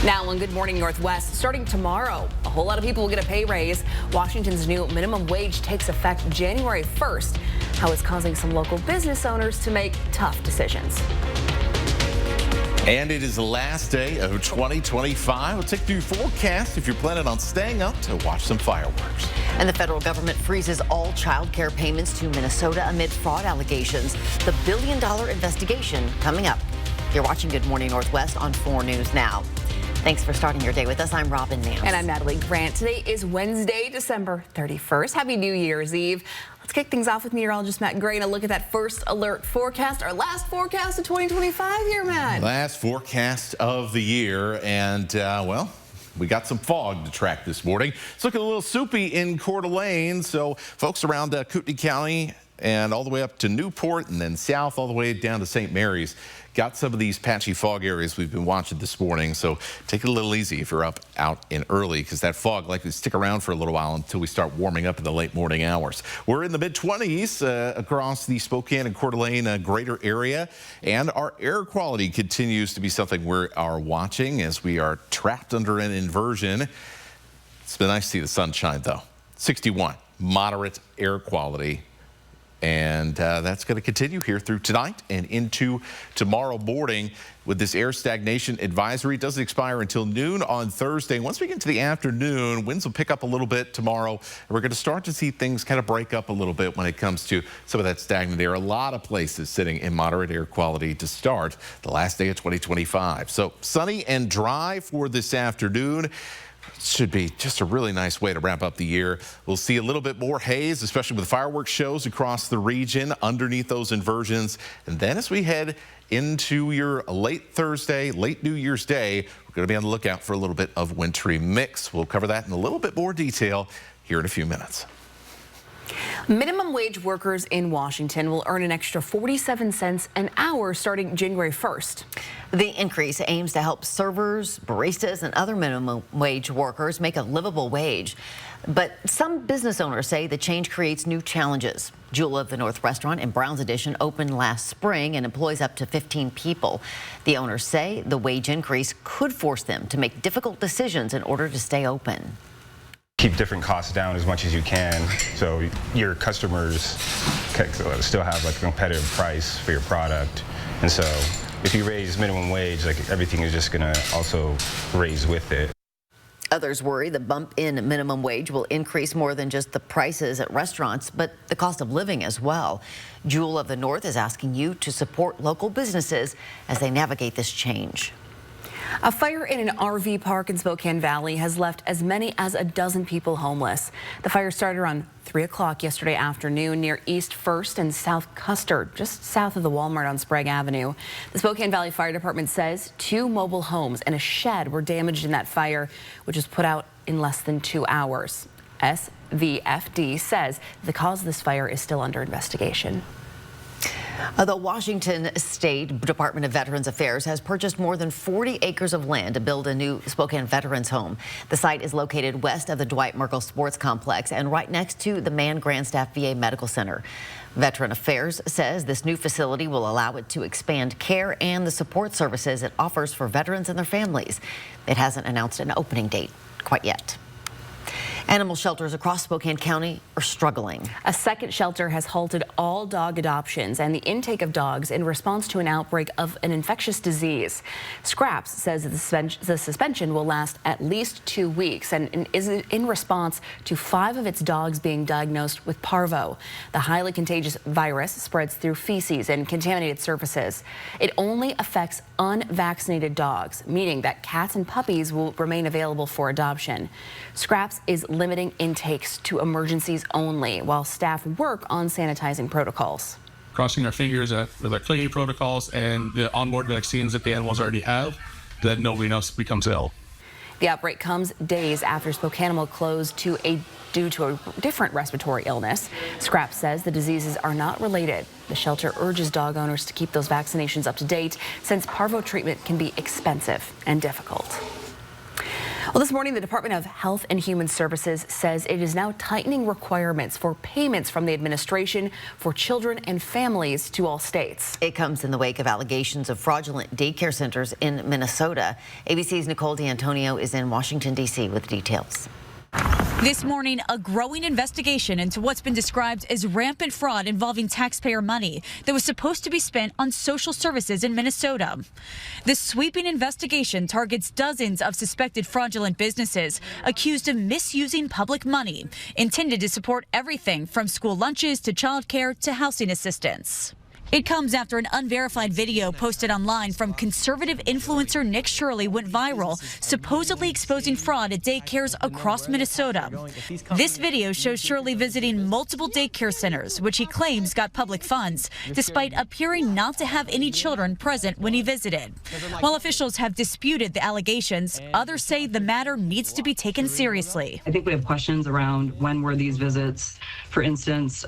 Now on Good Morning Northwest, starting tomorrow, a whole lot of people will get a pay raise. Washington's new minimum wage takes effect January 1st. How it's causing some local business owners to make tough decisions. And it is the last day of 2025. We'll take through your forecast if you're planning on staying up to watch some fireworks. And the federal government freezes all child care payments to Minnesota amid fraud allegations. The billion-dollar investigation coming up. You're watching Good Morning Northwest on 4 News Now. Thanks for starting your day with us. I'm Robin Nance. And I'm Natalie Grant. Today is Wednesday, December 31st. Happy New Year's Eve. Let's kick things off with meteorologist Matt Gray and a look at that first alert forecast, our last forecast of 2025 here, Matt. Last forecast of the year, and well, we got some fog to track this morning. It's looking a little soupy in Coeur d'Alene, so folks around Kootenai County and all the way up to Newport and then south all the way down to St. Mary's got some of these patchy fog areas we've been watching this morning. So take it a little easy if you're up out in early, because that fog likely to stick around for a little while until we start warming up in the late morning hours. We're in the mid-20s across the Spokane and Coeur d'Alene greater area, and our air quality continues to be something we are watching as we are trapped under an inversion. It's been nice to see the sunshine though. 61, moderate air quality. And that's going to continue here through tonight and into tomorrow morning with this air stagnation advisory. It doesn't expire until noon on Thursday. Once we get into the afternoon, winds will pick up a little bit tomorrow. And we're going to start to see things kind of break up a little bit when it comes to some of that stagnant air. A lot of places sitting in moderate air quality to start the last day of 2025. So sunny and dry for this afternoon. Should be just a really nice way to wrap up the year. We'll see a little bit more haze, especially with fireworks shows across the region underneath those inversions. And then as we head into your late Thursday, late New Year's Day, we're going to be on the lookout for a little bit of wintry mix. We'll cover that in a little bit more detail here in a few minutes. Minimum wage workers in Washington will earn an extra 47 cents an hour starting January 1st. The increase aims to help servers, baristas, and other minimum wage workers make a livable wage. But some business owners say the change creates new challenges. Jewel of the North restaurant in Browns Addition opened last spring and employs up to 15 people. The owners say the wage increase could force them to make difficult decisions in order to stay open. Keep different costs down as much as you can, so your customers can still have like a competitive price for your product. And so if you raise minimum wage, like everything is just gonna also raise with it. Others worry the bump in minimum wage will increase more than just the prices at restaurants, but the cost of living as well. Jewel of the North is asking you to support local businesses as they navigate this change. A fire in an RV park in Spokane Valley has left as many as a dozen people homeless. The fire started around 3 o'clock yesterday afternoon near East 1st and South Custer, just south of the Walmart on Sprague Avenue. The Spokane Valley Fire Department says 2 mobile homes and a shed were damaged in that fire, which was put out in less than 2 hours. SVFD says the cause of this fire is still under investigation. The Washington State Department of Veterans Affairs has purchased more than 40 acres of land to build a new Spokane Veterans Home. The site is located west of the Dwight Merkel Sports Complex and right next to the Mann Grandstaff VA Medical Center. Veteran Affairs says this new facility will allow it to expand care and the support services it offers for veterans and their families. It hasn't announced an opening date quite yet. Animal shelters across Spokane County are struggling. A second shelter has halted all dog adoptions and the intake of dogs in response to an outbreak of an infectious disease. Scraps says the suspension will last at least 2 weeks and is in response to 5 of its dogs being diagnosed with parvo. The highly contagious virus spreads through feces and contaminated surfaces. It only affects unvaccinated dogs, meaning that cats and puppies will remain available for adoption. Scraps is limiting intakes to emergencies only while staff work on sanitizing protocols. Crossing our fingers with our cleaning protocols and the onboard vaccines that the animals already have, that nobody else becomes ill. The outbreak comes days after Spokane closed due to a different respiratory illness. Scraps says the diseases are not related. The shelter urges dog owners to keep those vaccinations up to date since parvo treatment can be expensive and difficult. Well, this morning, the Department of Health and Human Services says it is now tightening requirements for payments from the administration for children and families to all states. It comes in the wake of allegations of fraudulent daycare centers in Minnesota. ABC's Nicole D'Antonio is in Washington, D.C. with details. This morning, a growing investigation into what's been described as rampant fraud involving taxpayer money that was supposed to be spent on social services in Minnesota. This sweeping investigation targets dozens of suspected fraudulent businesses accused of misusing public money intended to support everything from school lunches to childcare to housing assistance. It comes after an unverified video posted online from conservative influencer Nick Shirley went viral, supposedly exposing fraud at daycares across Minnesota. This video shows Shirley visiting multiple daycare centers, which he claims got public funds, despite appearing not to have any children present when he visited. While officials have disputed the allegations, others say the matter needs to be taken seriously. I think we have questions around when were these visits. For instance,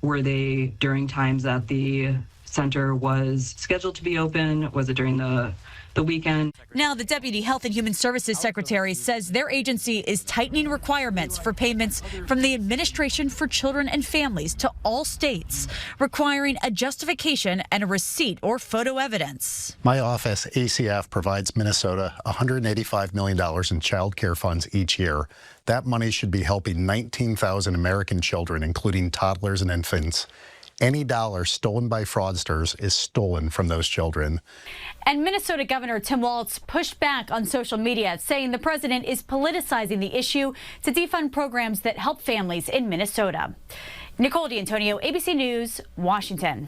were they during times that the center was scheduled to be open? Was it during the weekend? Now, the Deputy Health and Human Services Secretary says their agency is tightening requirements for payments from the Administration for Children and Families to all states, requiring a justification and a receipt or photo evidence. My office, ACF, provides Minnesota $185 million in child care funds each year. That money should be helping 19,000 American children, including toddlers and infants. Any dollar stolen by fraudsters is stolen from those children. And Minnesota Governor Tim Walz pushed back on social media, saying the president is politicizing the issue to defund programs that help families in Minnesota. Nicole D'Antonio, ABC News, Washington.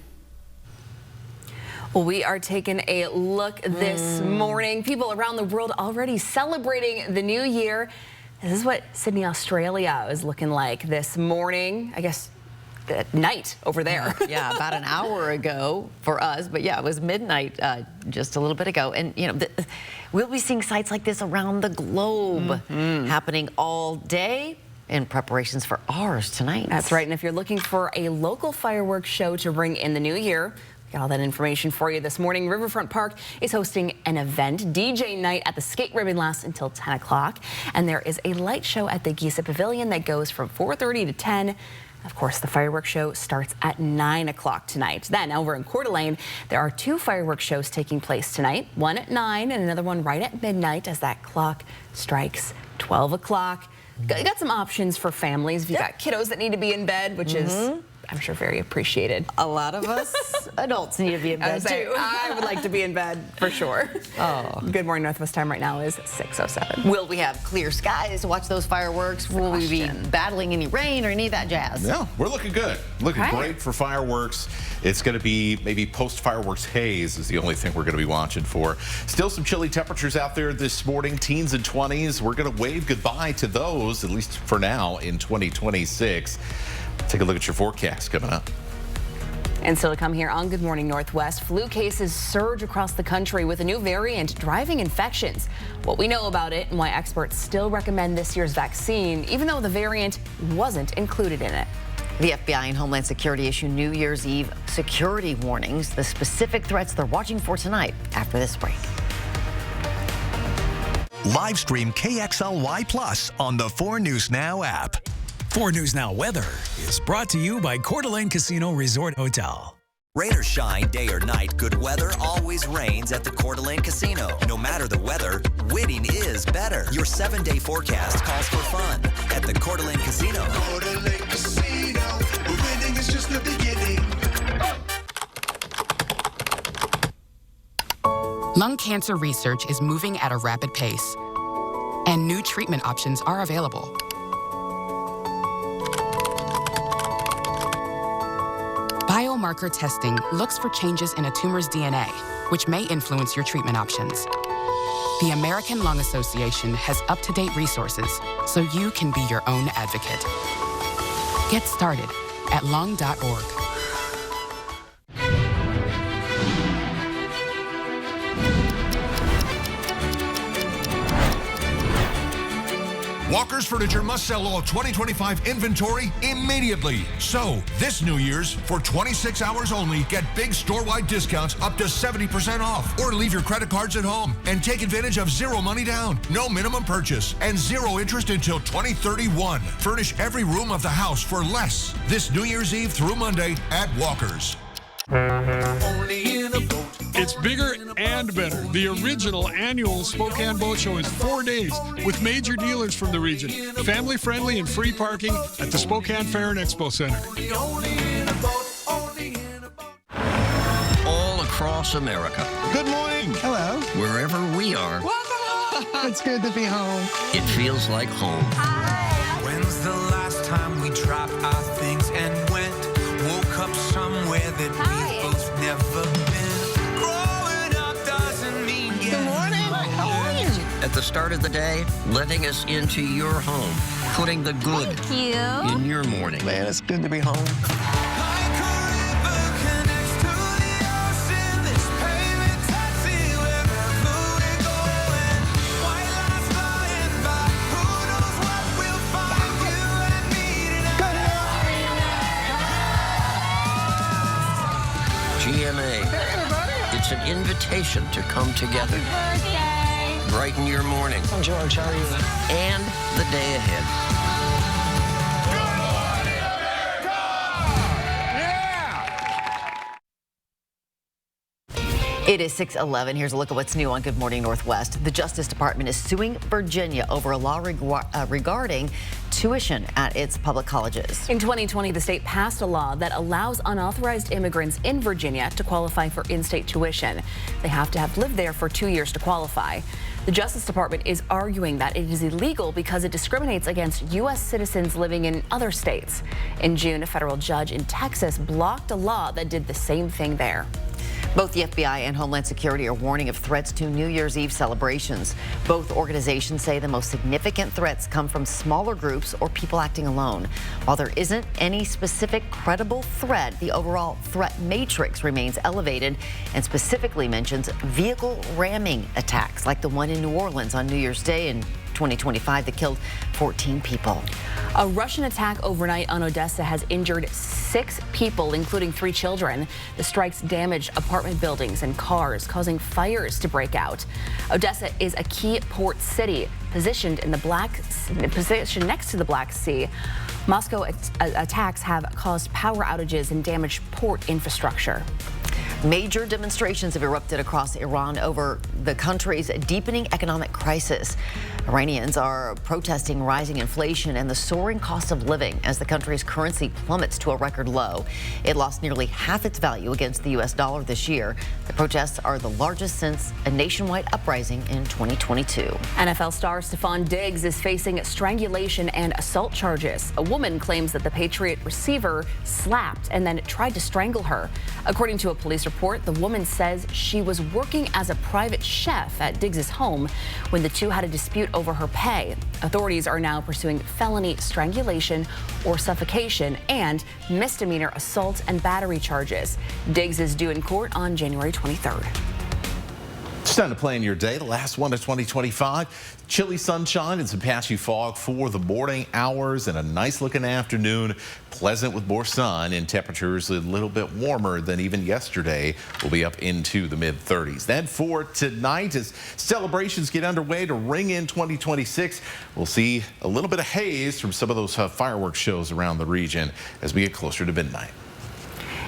Well, we are taking a look this morning. People around the world already celebrating the new year. This is what Sydney, Australia is looking like this morning. I guess at night over there. Yeah, about an hour ago for us, but yeah, it was midnight just a little bit ago. And you know, we'll be seeing sights like this around the globe happening all day in preparations for ours tonight. That's right. And if you're looking for a local fireworks show to bring in the new year, we got all that information for you this morning. Riverfront Park is hosting an event. DJ night at the skate ribbon lasts until 10 o'clock. And there is a light show at the Giza Pavilion that goes from 4:30 to 10. Of course, the fireworks show starts at 9 o'clock tonight. Then over in Coeur d'Alene, there are two fireworks shows taking place tonight, one at 9 and another one right at midnight as that clock strikes 12 o'clock. Got some options for families if you've got kiddos that need to be in bed, which is, I'm sure, very appreciated. A lot of us adults need to be in bed too. I would like to be in bed for sure. Oh. Good morning, Northwest time right now is 6:07. Will we have clear skies to watch those fireworks? Will we be battling any rain or any of that jazz? No, we're looking good. Looking great for fireworks. It's going to be maybe post-fireworks haze is the only thing we're going to be watching for. Still some chilly temperatures out there this morning, teens and 20s. We're going to wave goodbye to those, at least for now, in 2026. Take a look at your forecast coming up. And still to come here on Good Morning Northwest, flu cases surge across the country with a new variant driving infections. What we know about it and why experts still recommend this year's vaccine, even though the variant wasn't included in it. The FBI and Homeland Security issue New Year's Eve security warnings, the specific threats they're watching for tonight after this break. Live stream KXLY Plus on the 4 News Now app. 4 News Now weather is brought to you by Coeur d'Alene Casino Resort Hotel. Rain or shine, day or night, good weather always reigns at the Coeur d'Alene Casino. No matter the weather, winning is better. Your 7-day forecast calls for fun at the Coeur d'Alene Casino. Coeur d'Alene Casino, where winning is just the beginning. Lung cancer research is moving at a rapid pace, and new treatment options are available. Biomarker testing looks for changes in a tumor's DNA, which may influence your treatment options. The American Lung Association has up-to-date resources, so you can be your own advocate. Get started at lung.org. Walker's Furniture must sell all 2025 inventory immediately. So, this New Year's, for 26 hours only, get big store-wide discounts up to 70% off. Or leave your credit cards at home and take advantage of zero money down, no minimum purchase, and zero interest until 2031. Furnish every room of the house for less. This New Year's Eve through Monday at Walker's. It's bigger and better. The original annual Spokane Boat Show is 4 days with major dealers from the region. Family friendly and free parking at the Spokane Fair and Expo Center. All across America. Good morning. Hello. Wherever we are. It's good to be home. It feels like home. Hi. When's the last time we dropped our things and went? Woke up somewhere that we've both never been. Growing up doesn't mean Good morning. How are you? At the start of the day, letting us into your home, putting the good in your morning. Man, it's good to be home. GMA. It's an invitation to come together. Brighten your morning. I'm George. How are you? And the day ahead. It is 6:11. Here's a look at what's new on Good Morning Northwest. The Justice Department is suing Virginia over a law regarding tuition at its public colleges. In 2020, the state passed a law that allows unauthorized immigrants in Virginia to qualify for in-state tuition. They have to have lived there for 2 years to qualify. The Justice Department is arguing that it is illegal because it discriminates against U.S. citizens living in other states. In June, a federal judge in Texas blocked a law that did the same thing there. Both the FBI and Homeland Security are warning of threats to New Year's Eve celebrations. Both organizations say the most significant threats come from smaller groups or people acting alone. While there isn't any specific credible threat, the overall threat matrix remains elevated and specifically mentions vehicle ramming attacks like the one in New Orleans on New Year's Day in 2025 that killed 14 people. A Russian attack overnight on Odessa has injured 6 people, including 3 children. The strikes damaged apartment buildings and cars, causing fires to break out. Odessa is a key port city positioned next to the Black Sea. Moscow attacks have caused power outages and damaged port infrastructure. Major demonstrations have erupted across Iran over the country's deepening economic crisis. Iranians are protesting rising inflation and the soaring cost of living as the country's currency plummets to a record low. It lost nearly half its value against the U.S. dollar this year. The protests are the largest since a nationwide uprising in 2022. NFL star Stephon Diggs is facing strangulation and assault charges. A woman claims that the Patriot receiver slapped and then tried to strangle her. According to a police report, the woman says she was working as a private chef at Diggs' home when the two had a dispute over her pay. Authorities are now pursuing felony strangulation or suffocation and misdemeanor assault and battery charges. Diggs is due in court on January 23rd. It's time to plan your day, the last one of 2025. Chilly sunshine and some patchy fog for the morning hours and a nice looking afternoon. Pleasant with more sun and temperatures a little bit warmer than even yesterday. We'll be up into the mid-30s. Then for tonight, as celebrations get underway to ring in 2026, we'll see a little bit of haze from some of those fireworks shows around the region as we get closer to midnight.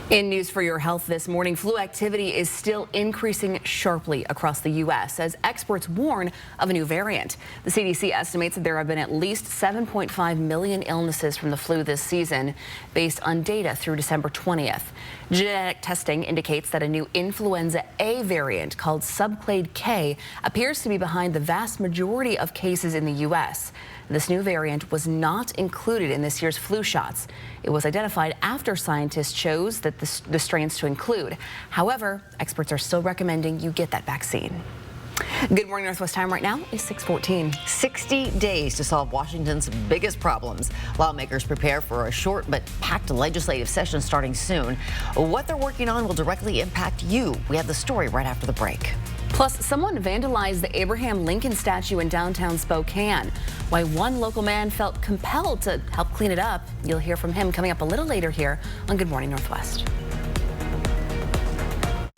In News for Your Health this morning, flu activity is still increasing sharply across the U.S. as experts warn of a new variant. The CDC estimates that there have been at least 7.5 million illnesses from the flu this season, based on data through December 20th. Genetic testing indicates that a new influenza A variant called subclade K appears to be behind the vast majority of cases in the U.S. This new variant was not included in this year's flu shots. It was identified after scientists chose the strains to include. However, experts are still recommending you get that vaccine. Good Morning Northwest time right now is 6:14. 60 days to solve Washington's biggest problems. Lawmakers prepare for a short but packed legislative session starting soon. What they're working on will directly impact you. We have the story right after the break. Plus, someone vandalized the Abraham Lincoln statue in downtown Spokane. Why one local man felt compelled to help clean it up, you'll hear from him coming up a little later here on Good Morning Northwest.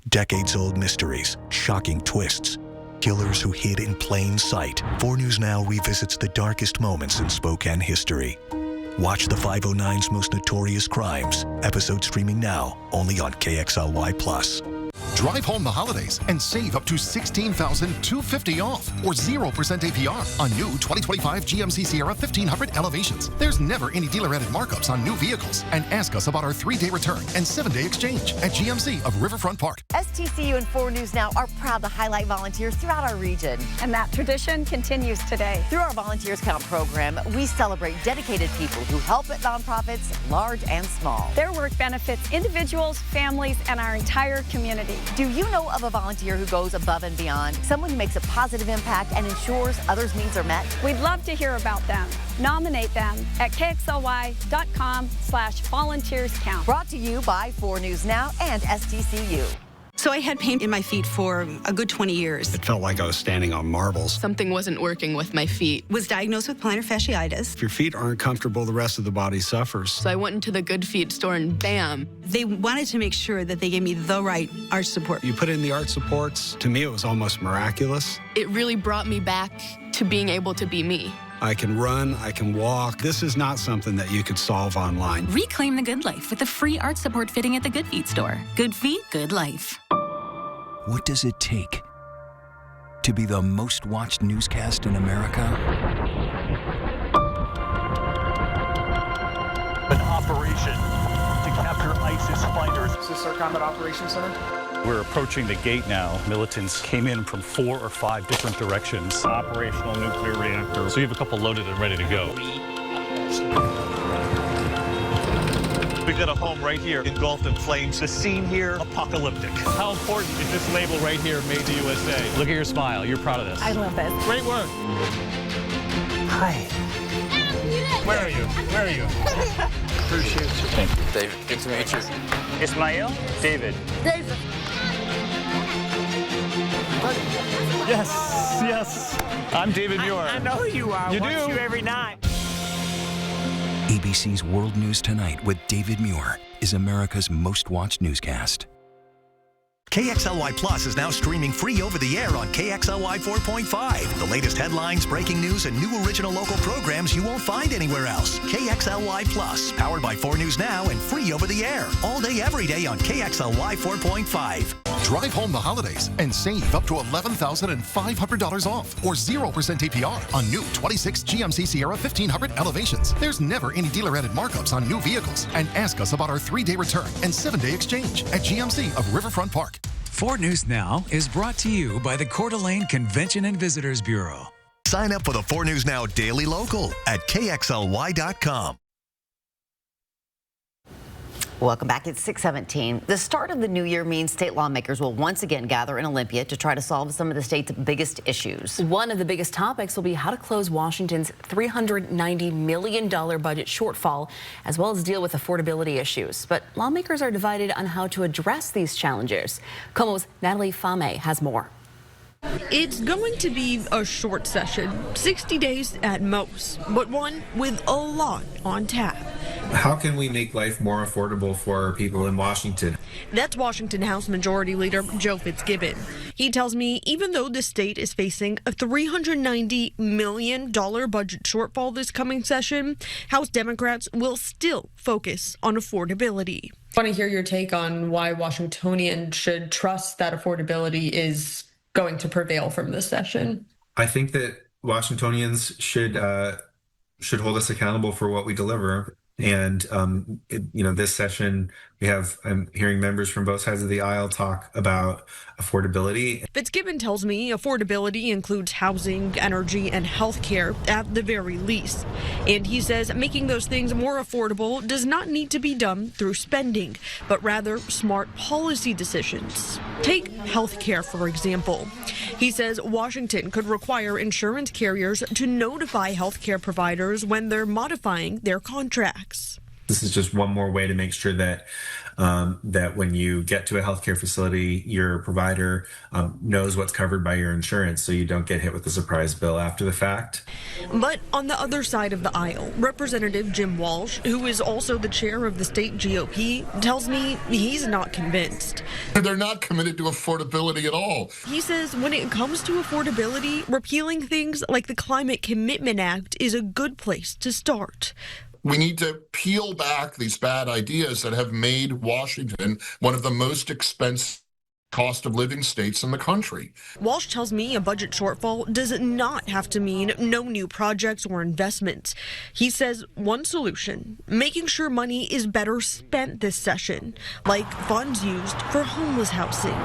Decades-old mysteries, shocking twists, killers who hid in plain sight. 4 News Now revisits the darkest moments in Spokane history. Watch the 509's most notorious crimes. Episode streaming now, only on KXLY+. Drive home the holidays and save up to $16,250 off or 0% APR on new 2025 GMC Sierra 1500 Elevations. There's never any dealer-added markups on new vehicles. And ask us about our 3-day return and 7-day exchange at GMC of Riverfront Park. STCU and 4 News Now are proud to highlight volunteers throughout our region. And that tradition continues today. Through our Volunteers Count program, we celebrate dedicated people who help at nonprofits, large and small. Their work benefits individuals, families, and our entire community. Do you know of a volunteer who goes above and beyond? Someone who makes a positive impact and ensures others' needs are met? We'd love to hear about them. Nominate them at KXLY.com/volunteerscount. Brought to you by 4 News Now and STCU. So I had pain in my feet for a good 20 years. It felt like I was standing on marbles. Something wasn't working with my feet. Was diagnosed with plantar fasciitis. If your feet aren't comfortable, the rest of the body suffers. So I went into the Good Feet store and bam. They wanted to make sure that they gave me the right arch support. You put in the arch supports. To me, it was almost miraculous. It really brought me back to being able to be me. I can run, I can walk. This is not something that you could solve online. Reclaim the good life with a free arch support fitting at the Good Feet store. Good feet, good life. What does it take to be the most watched newscast in America? An operation to capture ISIS fighters. Is this our Combat Operations Center? We're approaching the gate now. Militants came in from 4 or 5 different directions. Operational nuclear reactor. So you have a couple loaded and ready to go. We've got a home right here engulfed in flames. The scene here, apocalyptic. How important is this label right here, Made in the USA? Look at your smile. You're proud of this. I love this. Great work. Hi. Where are you? Where are you? Appreciate you. Thank you. David, good to meet you. Ismail? David. David. Yes, yes. I'm David Muir. I know who you are. I watch you every night. ABC's World News Tonight with David Muir is America's most watched newscast. KXLY Plus is now streaming free over the air on KXLY 4.5. The latest headlines, breaking news, and new original local programs you won't find anywhere else. KXLY Plus, powered by 4 News Now and free over the air. All day, every day on KXLY 4.5. Drive home the holidays and save up to $11,500 off or 0% APR on new 26 GMC Sierra 1500 Elevations. There's never any dealer-added markups on new vehicles. And ask us about our 3-day return and 7-day exchange at GMC of Riverfront Park. 4 News Now is brought to you by the Coeur d'Alene Convention and Visitors Bureau. Sign up for the 4 News Now Daily Local at KXLY.com. Welcome back. It's 6:17. The start of the new year means state lawmakers will once again gather in Olympia to try to solve some of the state's biggest issues. One of the biggest topics will be how to close Washington's $390 million budget shortfall, as well as deal with affordability issues. But lawmakers are divided on how to address these challenges. KOMO's Natalie Fame has more. It's going to be a short session, 60 days at most, but one with a lot on tap. How can we make life more affordable for people in Washington? That's Washington House Majority Leader Joe Fitzgibbon. He tells me even though the state is facing a $390 million budget shortfall this coming session, House Democrats will still focus on affordability. I want to hear your take on why Washingtonians should trust that affordability is going to prevail from this session. I think that Washingtonians should hold us accountable for what we deliver. And, this session, I'm hearing members from both sides of the aisle talk about affordability. Fitzgibbon tells me affordability includes housing, energy, and health care at the very least. And he says making those things more affordable does not need to be done through spending, but rather smart policy decisions. Take health care, for example. He says Washington could require insurance carriers to notify health care providers when they're modifying their contracts. This is just one more way to make sure that that when you get to a healthcare facility, your provider knows what's covered by your insurance, so you don't get hit with a surprise bill after the fact. But on the other side of the aisle, Representative Jim Walsh, who is also the chair of the state GOP, tells me he's not convinced. They're not committed to affordability at all. He says when it comes to affordability, repealing things like the Climate Commitment Act is a good place to start. We need to peel back these bad ideas that have made Washington one of the most expensive cost of living states in the country. Walsh tells me a budget shortfall does not have to mean no new projects or investments. He says one solution, making sure money is better spent this session, like funds used for homeless housing.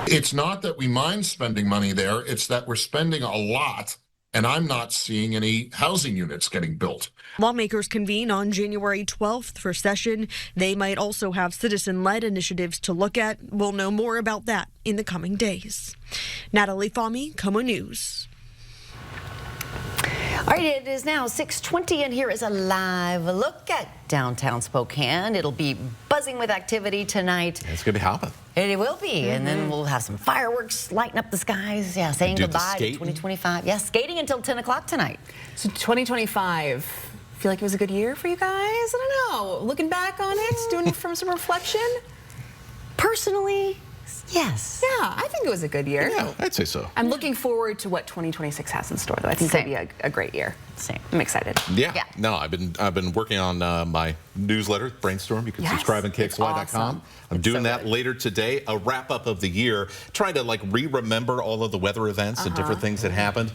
It's not that we mind spending money there, it's that we're spending a lot, and I'm not seeing any housing units getting built. Lawmakers convene on January 12th for session. They might also have citizen-led initiatives to look at. We'll know more about that in the coming days. Natalie Fahmy, KOMO News. All right, it is now 6:20, and here is a live look at downtown Spokane. It'll be buzzing with activity tonight. It's going to be hopping. It will be, and then we'll have some fireworks lighting up the skies. Yeah, saying goodbye to 2025. Yeah, skating until 10 o'clock tonight. So 2025, feel like it was a good year for you guys? I don't know. Looking back on it, doing from some reflection? Personally, yes. Yeah, I think it was a good year. Yeah, I'd say so. I'm looking forward to what 2026 has in store, though. I think it'll be a great year. Same. I'm excited. Yeah. No, I've been working on my newsletter, Brainstorm. You can subscribe on KXLY.com. Awesome. I'm doing that later today. A wrap up of the year, trying to like remember all of the weather events and different things that happened,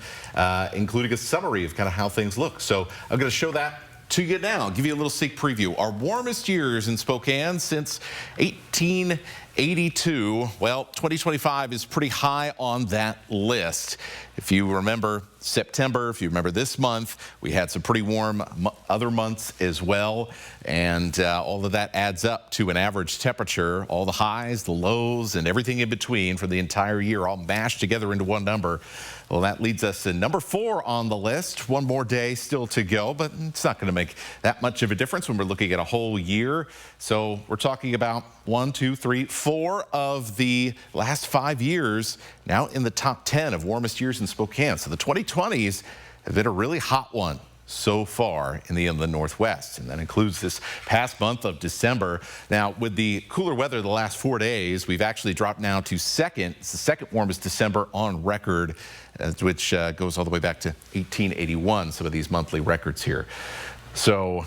including a summary of kind of how things look. So I'm going to show that to you now. I'll give you a little sneak preview. Our warmest years in Spokane since 1882. Well, 2025 is pretty high on that list. If you remember September, if you remember this month, we had some pretty warm other months as well. And all of that adds up to an average temperature, all the highs, the lows, and everything in between for the entire year, all mashed together into one number. Well, that leads us to number 4 on the list. One more day still to go, but it's not going to make that much of a difference when we're looking at a whole year. So we're talking about 1, 2, 3, 4 of the last 5 years now in the top 10 of warmest years in Spokane. So the 2020s have been a really hot one so far in the inland Northwest, and that includes this past month of December. Now, with the cooler weather the last 4 days, we've actually dropped now to second. It's the second warmest December on record, which goes all the way back to 1881, some of these monthly records here. So,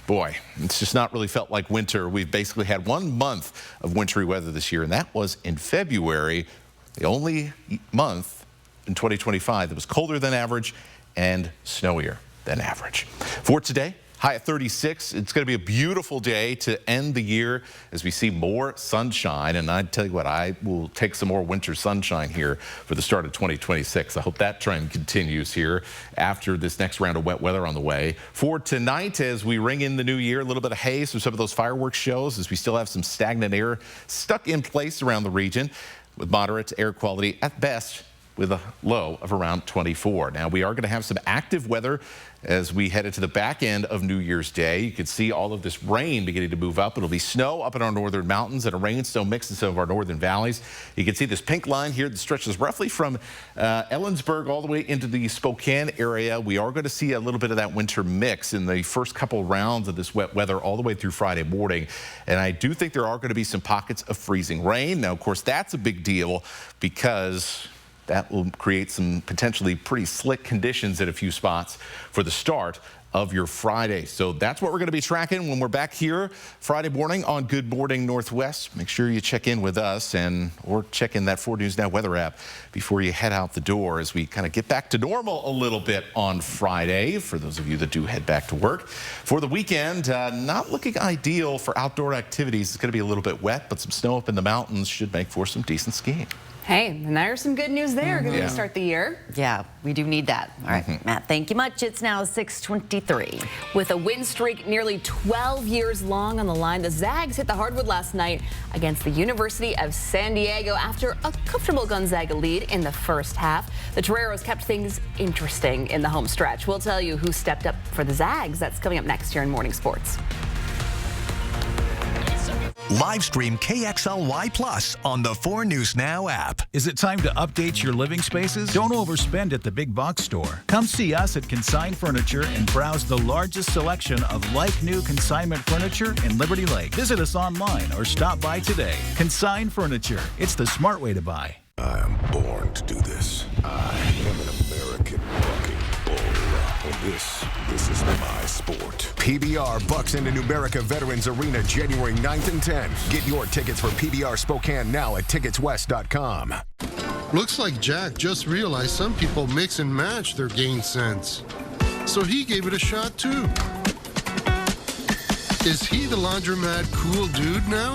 boy, it's just not really felt like winter. We've basically had 1 month of wintry weather this year, and that was in February, the only month in 2025 that was colder than average and snowier than average. For today, high at 36. It's going to be a beautiful day to end the year as we see more sunshine. And I tell you what, I will take some more winter sunshine here for the start of 2026. I hope that trend continues here after this next round of wet weather on the way. For tonight, as we ring in the new year, a little bit of haze from some of those fireworks shows as we still have some stagnant air stuck in place around the region with moderate air quality at best, with a low of around 24. Now, we are going to have some active weather as we head into the back end of New Year's Day. You can see all of this rain beginning to move up. It'll be snow up in our northern mountains and a rain snow mix in some of our northern valleys. You can see this pink line here that stretches roughly from Ellensburg all the way into the Spokane area. We are going to see a little bit of that winter mix in the first couple rounds of this wet weather all the way through Friday morning. And I do think there are going to be some pockets of freezing rain. Now, of course, that's a big deal because that will create some potentially pretty slick conditions at a few spots for the start of your Friday. So that's what we're going to be tracking when we're back here Friday morning on Good Morning Northwest. Make sure you check in with us or check in that 4 News Now weather app before you head out the door as we kind of get back to normal a little bit on Friday for those of you that do head back to work. For the weekend, not looking ideal for outdoor activities. It's going to be a little bit wet, but some snow up in the mountains should make for some decent skiing. Hey, and there's some good news there. Good way to start the year. Yeah, we do need that. All right, Matt, thank you much. It's now 6:23. With a win streak nearly 12 years long on the line, the Zags hit the hardwood last night against the University of San Diego after a comfortable Gonzaga lead in the first half. The Toreros kept things interesting in the home stretch. We'll tell you who stepped up for the Zags. That's coming up next here in Morning Sports. Live stream KXLY Plus on the 4 News Now app. Is it time to update your living spaces? Don't overspend at the big box store. Come see us at Consign Furniture and browse the largest selection of like-new consignment furniture in Liberty Lake. Visit us online or stop by today. Consign Furniture. It's the smart way to buy. I am born to do this. I am an American bucking bull. And this is my sport. PBR bucks into Numerica Veterans Arena January 9th and 10th. Get your tickets for PBR Spokane now at ticketswest.com. Looks like Jack just realized some people mix and match their gain scents. So he gave it a shot too. Is he the laundromat cool dude now?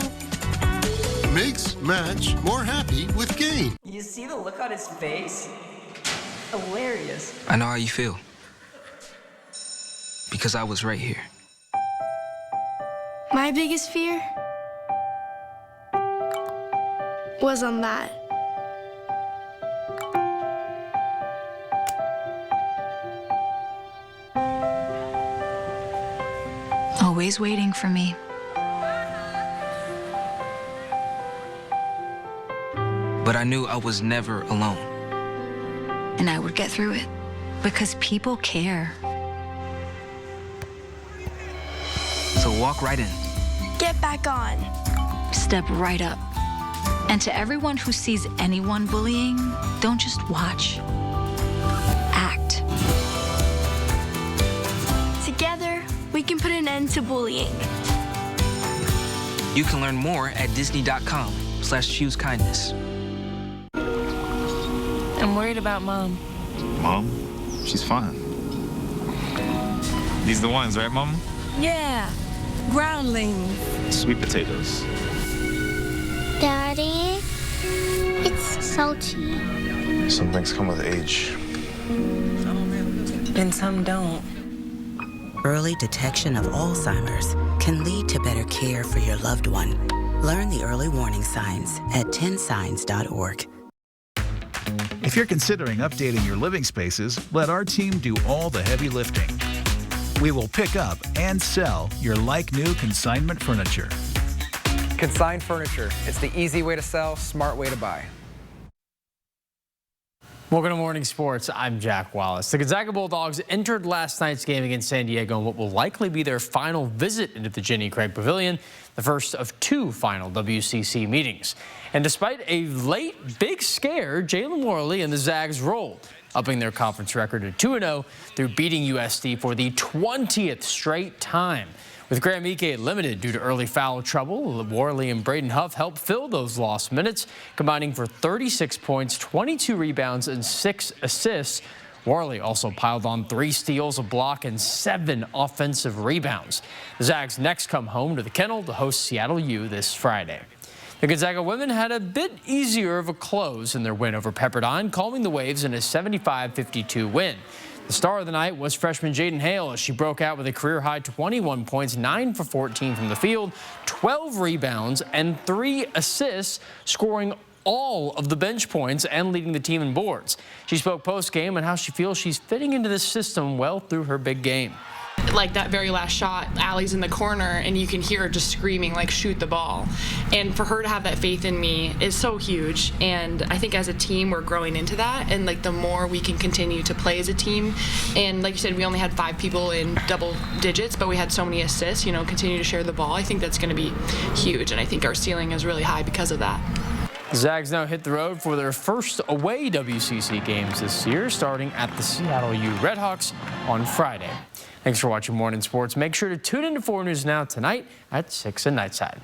Mix, match, more happy with Gain. You see the look on his face? Hilarious. I know how you feel. Because I was right here. My biggest fear was on that. Always waiting for me. But I knew I was never alone. And I would get through it. Because people care. So walk right in. Get back on. Step right up. And to everyone who sees anyone bullying, don't just watch. Act. Together, we can put an end to bullying. You can learn more at disney.com/choose-kindness. I'm worried about Mom. Mom? She's fine. These the ones, right, Mom? Yeah, groundlings. Sweet potatoes. Daddy, it's salty. Some things come with age. And some don't. Early detection of Alzheimer's can lead to better care for your loved one. Learn the early warning signs at 10signs.org. If you're considering updating your living spaces, let our team do all the heavy lifting. We will pick up and sell your like-new consignment furniture. Consign Furniture. It's the easy way to sell, smart way to buy. Welcome to Morning Sports. I'm Jack Wallace. The Gonzaga Bulldogs entered last night's game against San Diego in what will likely be their final visit into the Jenny Craig Pavilion, the first of 2 final WCC meetings. And despite a late big scare, Jalen Worley and the Zags rolled, upping their conference record to 2-0 through beating USD for the 20th straight time. With Graham Ike limited due to early foul trouble, Worley and Braden Huff helped fill those lost minutes, combining for 36 points, 22 rebounds, and 6 assists. Worley also piled on 3 steals, a block, and 7 offensive rebounds. The Zags next come home to the Kennel to host Seattle U this Friday. The Gonzaga women had a bit easier of a close in their win over Pepperdine, calming the Waves in a 75-52 win. The star of the night was freshman Jaden Hale as she broke out with a career-high 21 points, 9 for 14 from the field, 12 rebounds, and 3 assists, scoring all of the bench points and leading the team in boards. She spoke post-game on how she feels she's fitting into the system well through her big game. Like that very last shot, Allie's in the corner and you can hear her just screaming like shoot the ball, and for her to have that faith in me is so huge. And I think as a team we're growing into that, and like the more we can continue to play as a team, and like you said, we only had 5 people in double digits, but we had so many assists, you know, continue to share the ball. I think that's going to be huge, and I think our ceiling is really high because of that. Zags now hit the road for their first away WCC games this year, starting at the Seattle U Redhawks on Friday. Thanks for watching Morning Sports. Make sure to tune into 4 News Now tonight at 6 at Nightside.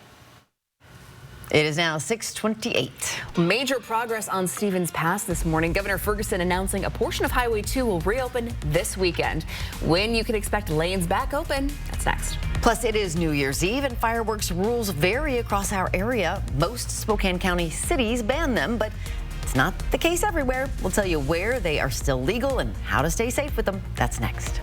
It is now 6:28. Major progress on Stevens Pass this morning. Governor Ferguson announcing a portion of Highway 2 will reopen this weekend. When you can expect lanes back open, that's next. Plus, it is New Year's Eve, and fireworks rules vary across our area. Most Spokane County cities ban them, but it's not the case everywhere. We'll tell you where they are still legal and how to stay safe with them. That's next.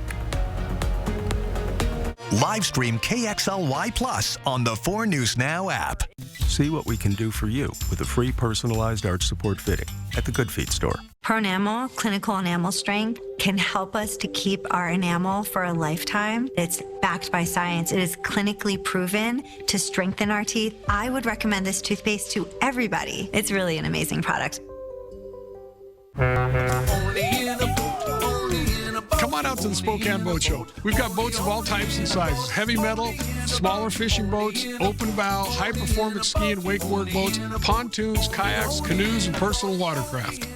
Live stream KXLY Plus on the 4 News Now app. See what we can do for you with a free personalized arch support fitting at the Good Feet store. Pronamel, clinical enamel strength, can help us to keep our enamel for a lifetime. It's backed by science. It is clinically proven to strengthen our teeth. I would recommend this toothpaste to everybody. It's really an amazing product. Come on out to the Spokane Boat Show. We've got boats of all types and sizes. Heavy metal, smaller fishing boats, open bow, high-performance ski and wakeboard boats, pontoons, kayaks, canoes, and personal watercraft.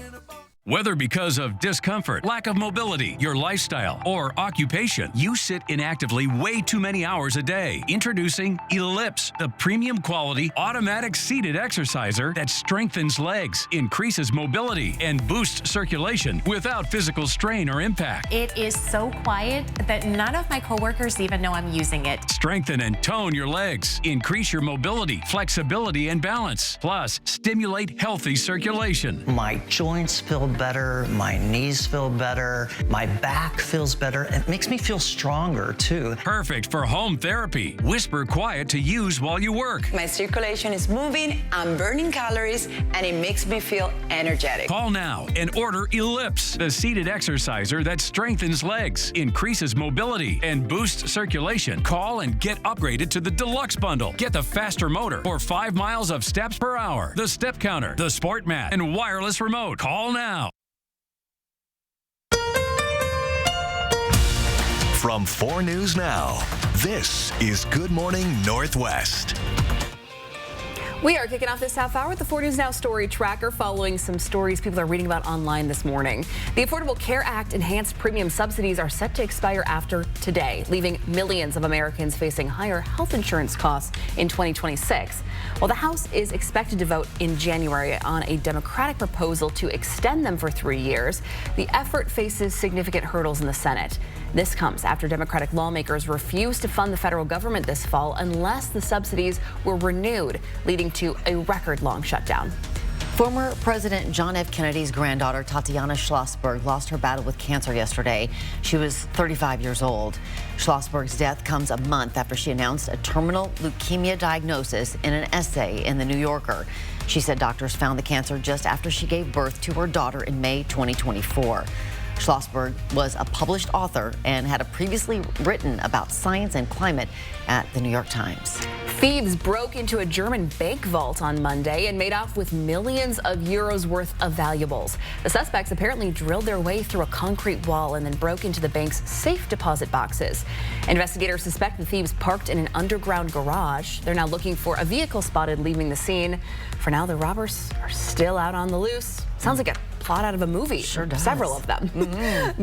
Whether because of discomfort, lack of mobility, your lifestyle, or occupation, you sit inactively way too many hours a day. Introducing Ellipse, the premium quality automatic seated exerciser that strengthens legs, increases mobility, and boosts circulation without physical strain or impact. It is so quiet that none of my coworkers even know I'm using it. Strengthen and tone your legs, increase your mobility, flexibility, and balance. Plus, stimulate healthy circulation. My joints feel better, my knees feel better, my back feels better. It makes me feel stronger too. Perfect for home therapy. Whisper quiet to use while you work. My circulation is moving, I'm burning calories, and it makes me feel energetic. Call now and order Ellipse, the seated exerciser that strengthens legs, increases mobility, and boosts circulation. Call and get upgraded to the Deluxe Bundle. Get the faster motor or 5 miles of steps per hour, the step counter, the sport mat, and wireless remote. Call now. From 4 News Now, this is Good Morning Northwest. We are kicking off this half hour with the 4 News Now story tracker, following some stories people are reading about online this morning. The Affordable Care Act enhanced premium subsidies are set to expire after today, leaving millions of Americans facing higher health insurance costs in 2026. While the House is expected to vote in January on a Democratic proposal to extend them for 3 years, the effort faces significant hurdles in the Senate. This comes after Democratic lawmakers refused to fund the federal government this fall unless the subsidies were renewed, leading to a record-long shutdown. Former President John F. Kennedy's granddaughter, Tatiana Schlossberg, lost her battle with cancer yesterday. She was 35 years old. Schlossberg's death comes a month after she announced a terminal leukemia diagnosis in an essay in The New Yorker. She said doctors found the cancer just after she gave birth to her daughter in May 2024. Schlossberg was a published author and had previously written about science and climate at the New York Times. Thieves broke into a German bank vault on Monday and made off with millions of euros worth of valuables. The suspects apparently drilled their way through a concrete wall and then broke into the bank's safe deposit boxes. Investigators suspect the thieves parked in an underground garage. They're now looking for a vehicle spotted leaving the scene. For now, the robbers are still out on the loose. Sounds like a plot out of a movie. Sure does. Several of them.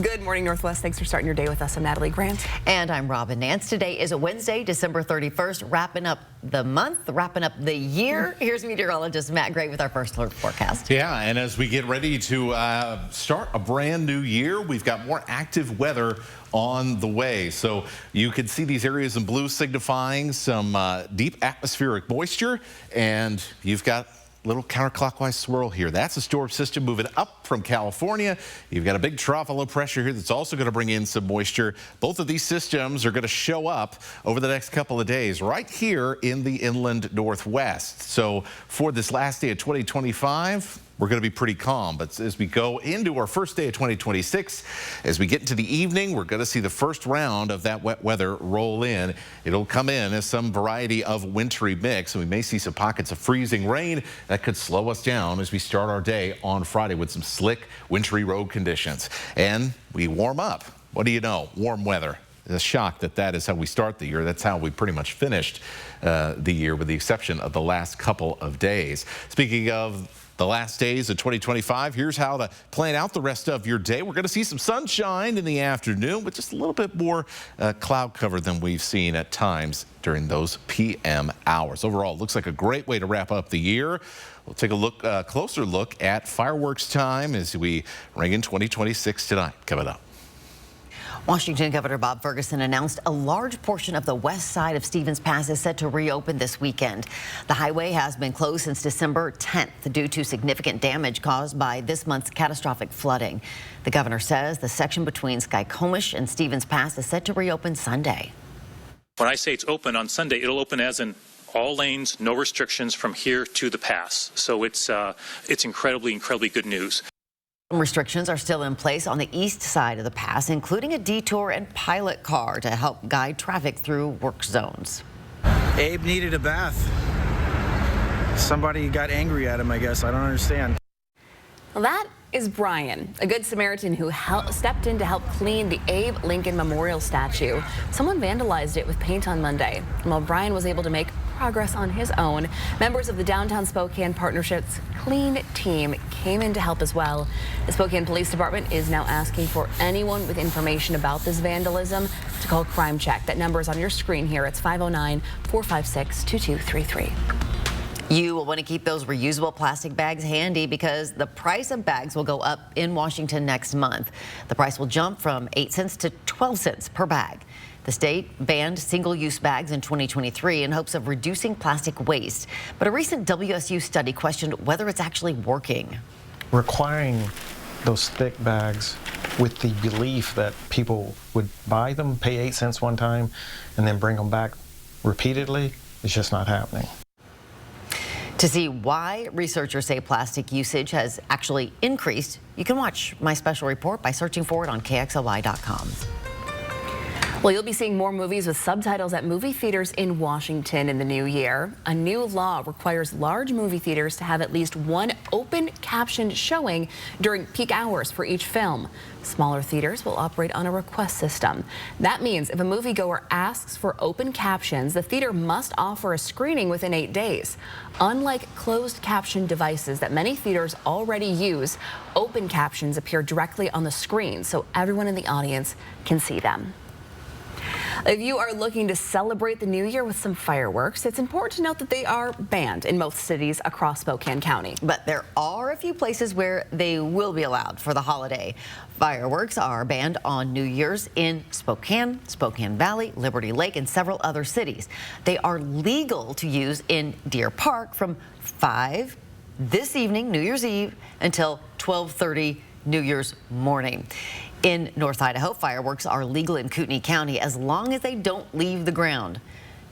Good morning, Northwest. Thanks for starting your day with us. I'm Natalie Grant. And I'm Robin Nance. Today is a Wednesday, December 31st, wrapping up the month, wrapping up the year. Here's meteorologist Matt Gray with our first alert forecast. Yeah, and as we get ready to start a brand new year, we've got more active weather on the way. So you can see these areas in blue signifying some deep atmospheric moisture, and you've got little counterclockwise swirl here. That's a storm system moving up from California. You've got a big trough of low pressure here that's also going to bring in some moisture. Both of these systems are going to show up over the next couple of days right here in the inland Northwest. So for this last day of 2025, we're going to be pretty calm. But as we go into our first day of 2026, as we get into the evening, we're going to see the first round of that wet weather roll in. It'll come in as some variety of wintry mix, and we may see some pockets of freezing rain that could slow us down as we start our day on Friday with some slick, wintry road conditions. And we warm up. What do you know? Warm weather. A shock that is how we start the year. That's how we pretty much finished the year, with the exception of the last couple of days. Speaking of the last days of 2025, here's how to plan out the rest of your day. We're going to see some sunshine in the afternoon, but just a little bit more cloud cover than we've seen at times during those PM hours. Overall, it looks like a great way to wrap up the year. We'll take a closer look at fireworks time as we ring in 2026 tonight. Coming up. Washington Governor Bob Ferguson announced a large portion of the west side of Stevens Pass is set to reopen this weekend. The highway has been closed since December 10th due to significant damage caused by this month's catastrophic flooding. The governor says the section between Skykomish and Stevens Pass is set to reopen Sunday. When I say it's open on Sunday, it'll open as in all lanes, no restrictions from here to the pass. So it's incredibly good news. Restrictions are still in place on the east side of the pass, including a detour and pilot car to help guide traffic through work zones. Abe needed a bath. Somebody got angry at him, I guess. I don't understand. Well, that is Brian, a good Samaritan who stepped in to help clean the Abe Lincoln Memorial statue. Someone vandalized it with paint on Monday. And while Brian was able to make progress on his own, members of the Downtown Spokane Partnership's Clean Team came in to help as well. The Spokane Police Department is now asking for anyone with information about this vandalism to call Crime Check. That number is on your screen here. It's 509-456-2233. You will want to keep those reusable plastic bags handy because the price of bags will go up in Washington next month. The price will jump from 8 cents to 12 cents per bag. The state banned single-use bags in 2023 in hopes of reducing plastic waste. But a recent WSU study questioned whether it's actually working. Requiring those thick bags with the belief that people would buy them, pay 8 cents one time, and then bring them back repeatedly is just not happening. To see why researchers say plastic usage has actually increased, you can watch my special report by searching for it on KXLY.com. Well, you'll be seeing more movies with subtitles at movie theaters in Washington in the new year. A new law requires large movie theaters to have at least one open captioned showing during peak hours for each film. Smaller theaters will operate on a request system. That means if a moviegoer asks for open captions, the theater must offer a screening within 8 days. Unlike closed caption devices that many theaters already use, open captions appear directly on the screen so everyone in the audience can see them. If you are looking to celebrate the new year with some fireworks, it's important to note that they are banned in most cities across Spokane County. But there are a few places where they will be allowed for the holiday. Fireworks are banned on New Year's in Spokane, Spokane Valley, Liberty Lake, and several other cities. They are legal to use in Deer Park from 5 this evening, New Year's Eve, until 12:30 New Year's morning. In North Idaho, fireworks are legal in Kootenai County as long as they don't leave the ground.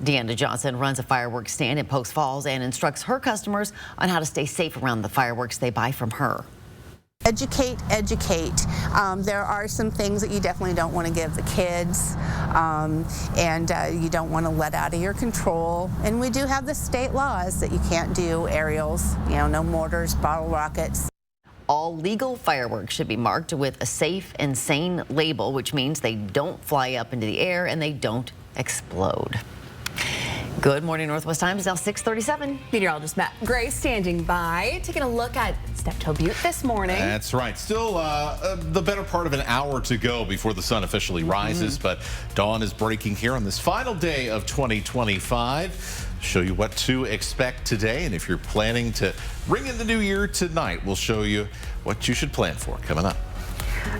Deanna Johnson runs a fireworks stand in Post Falls and instructs her customers on how to stay safe around the fireworks they buy from her. Educate, educate. There are some things that you definitely don't want to give the kids, and you don't want to let out of your control. And we do have the state laws that you can't do aerials, no mortars, bottle rockets. All legal fireworks should be marked with a safe and sane label, which means they don't fly up into the air and they don't explode. Good morning, Northwest Times, now 6:37. Meteorologist Matt Gray standing by, taking a look at Steptoe Butte this morning. That's right. Still the better part of an hour to go before the sun officially rises, but dawn is breaking here on this final day of 2025. Show you what to expect today, and if you're planning to ring in the new year tonight, we'll show you what you should plan for coming up.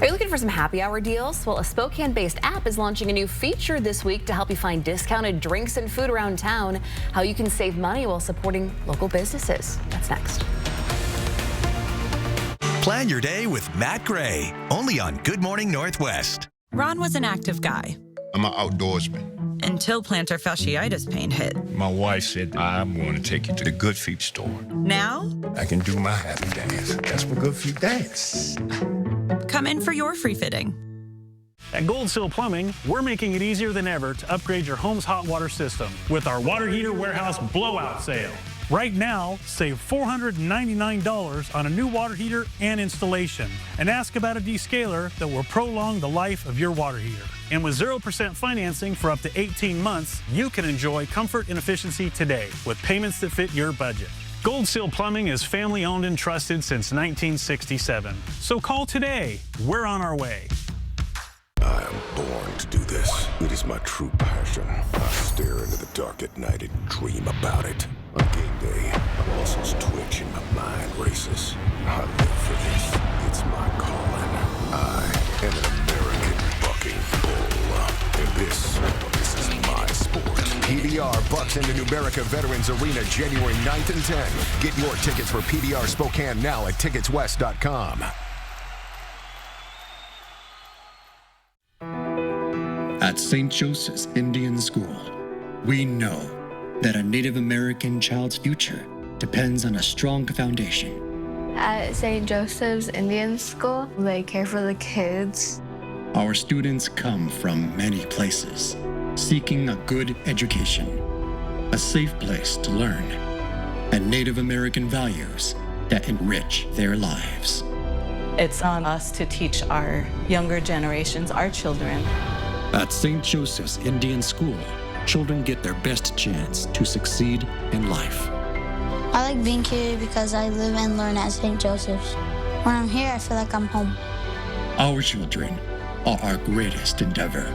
Are you looking for some happy hour deals? Well, a Spokane-based app is launching a new feature this week to help you find discounted drinks and food around town, how you can save money while supporting local businesses. That's next. Plan your day with Matt Gray, only on Good Morning Northwest. Ron was an active guy. I'm an outdoorsman. Until plantar fasciitis pain hit. My wife said, I'm going to take you to the Good Feet store. Now? I can do my happy dance. That's what Good Feet dance. Come in for your free fitting. At Gold Seal Plumbing, we're making it easier than ever to upgrade your home's hot water system with our water heater warehouse blowout sale. Right now, save $499 on a new water heater and installation. And ask about a descaler that will prolong the life of your water heater. And with 0% financing for up to 18 months, you can enjoy comfort and efficiency today with payments that fit your budget. Gold Seal Plumbing is family owned and trusted since 1967. So call today. We're on our way. I am born to do this. It is my true passion. I stare into the dark at night and dream about it. On game day, my muscles twitch and my mind races. I live for this. It's my calling. I am an American bucking bull. And this is my sport. PBR bucks into Numerica Veterans Arena January 9th and 10th. Get your tickets for PBR Spokane now at ticketswest.com. At St. Joseph's Indian School, we know that a Native American child's future depends on a strong foundation. At St. Joseph's Indian School, they care for the kids. Our students come from many places, seeking a good education, a safe place to learn, and Native American values that enrich their lives. It's on us to teach our younger generations, our children. At St. Joseph's Indian School, children get their best chance to succeed in life. I like being here because I live and learn at St. Joseph's. When I'm here, I feel like I'm home. Our children are our greatest endeavor.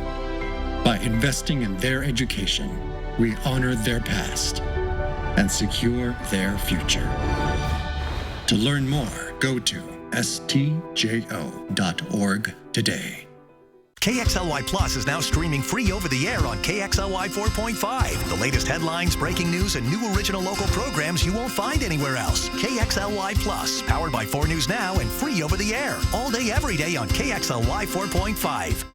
By investing in their education, we honor their past and secure their future. To learn more, go to stjo.org today. KXLY Plus is now streaming free over the air on KXLY 4.5. The latest headlines, breaking news, and new original local programs you won't find anywhere else. KXLY Plus, powered by 4 News Now and free over the air. All day, every day on KXLY 4.5.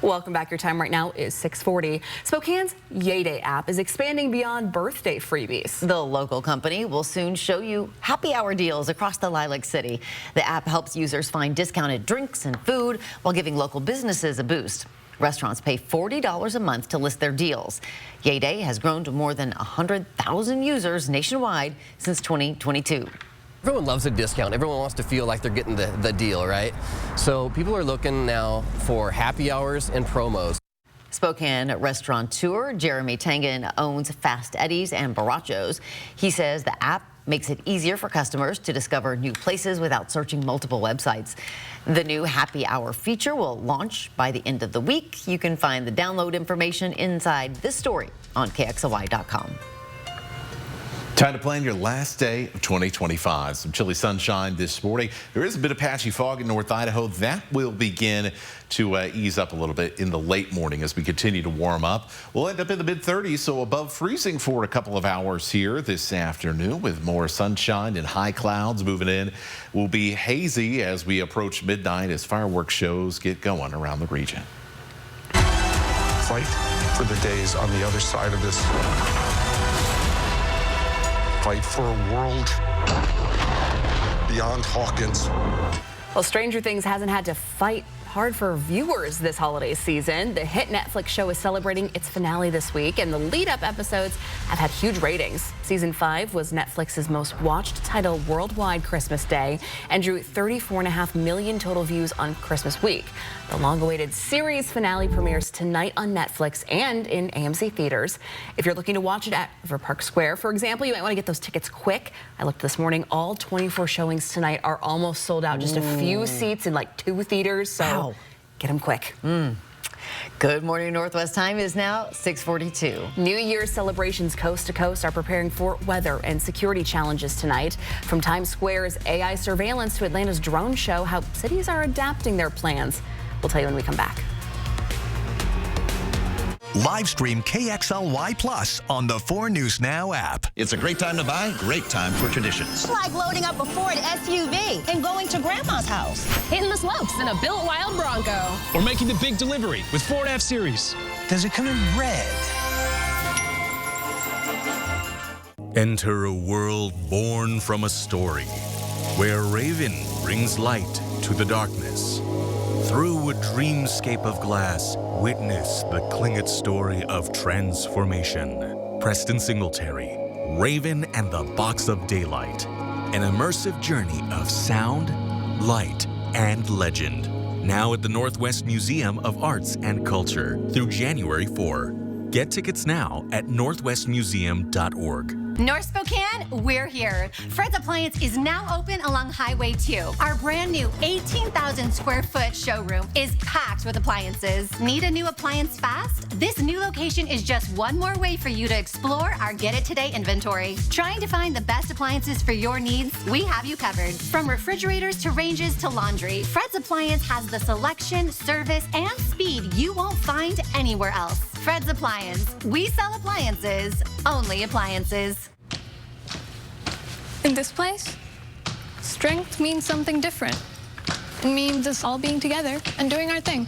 Welcome back. Your time right now is 6:40. Spokane's Yay Day app is expanding beyond birthday freebies. The local company will soon show you happy hour deals across the Lilac City. The app helps users find discounted drinks and food while giving local businesses a boost. Restaurants pay $40 a month to list their deals. Yay Day has grown to more than 100,000 users nationwide since 2022. Everyone loves a discount. Everyone wants to feel like they're getting the deal, right? So people are looking now for happy hours and promos. Spokane restaurateur Jeremy Tangen owns Fast Eddie's and Barachos. He says the app makes it easier for customers to discover new places without searching multiple websites. The new happy hour feature will launch by the end of the week. You can find the download information inside this story on KXLY.com. Time to plan your last day of 2025. Some chilly sunshine this morning. There is a bit of patchy fog in North Idaho. That will begin to ease up a little bit in the late morning as we continue to warm up. We'll end up in the mid-30s, so above freezing for a couple of hours here this afternoon with more sunshine and high clouds moving in. Will be hazy as we approach midnight as fireworks shows get going around the region. Fight for the days on the other side of this. Fight for a world beyond Hawkins. Well, Stranger Things hasn't had to fight hard for viewers this holiday season. The hit Netflix show is celebrating its finale this week, and the lead-up episodes have had huge ratings. Season 5 was Netflix's most watched title worldwide Christmas Day and drew 34.5 million total views on Christmas week. The long-awaited series finale premieres tonight on Netflix and in AMC theaters. If you're looking to watch it at River Park Square, for example, you might want to get those tickets quick. I looked this morning. All 24 showings tonight are almost sold out. Just a few seats in like 2 theaters, so get them quick. Good morning, Northwest time is now 6:42. New Year's celebrations coast to coast are preparing for weather and security challenges tonight. From Times Square's AI surveillance to Atlanta's drone show, how cities are adapting their plans. We'll tell you when we come back. Live stream KXLY Plus on the 4 News Now app. It's a great time to buy, great time for traditions. It's like loading up a Ford SUV and going to Grandma's house. Hitting the slopes in a built wild Bronco. Or making the big delivery with Ford F-Series. Does it come in red? Enter a world born from a story where Raven brings light to the darkness. Through a dreamscape of glass, witness the Klingit story of transformation. Preston Singletary, Raven and the Box of Daylight. An immersive journey of sound, light, and legend. Now at the Northwest Museum of Arts and Culture through January 4. Get tickets now at northwestmuseum.org. North Spokane, we're here. Fred's Appliance is now open along Highway 2. Our brand new 18,000 square foot showroom is packed with appliances. Need a new appliance fast? This new location is just one more way for you to explore our Get It Today inventory. Trying to find the best appliances for your needs? We have you covered. From refrigerators to ranges to laundry, Fred's Appliance has the selection, service, and speed you won't find anywhere else. Fred's Appliance. We sell appliances, only appliances. In this place, strength means something different. It means us all being together and doing our thing.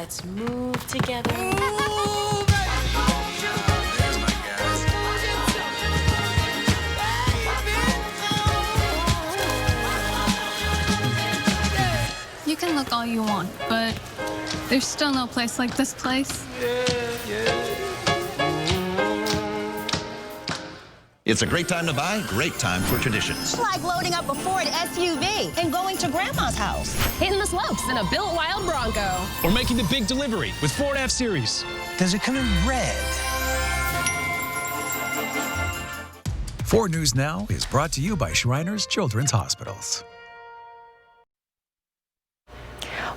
Let's move together. You can look all you want, but there's still no place like this place. It's a great time to buy, great time for traditions. Like loading up a Ford SUV and going to Grandma's house. Hitting the slopes in a built wild Bronco. Or making the big delivery with Ford F-Series. Does it come in red? Ford News Now is brought to you by Shriners Children's Hospitals.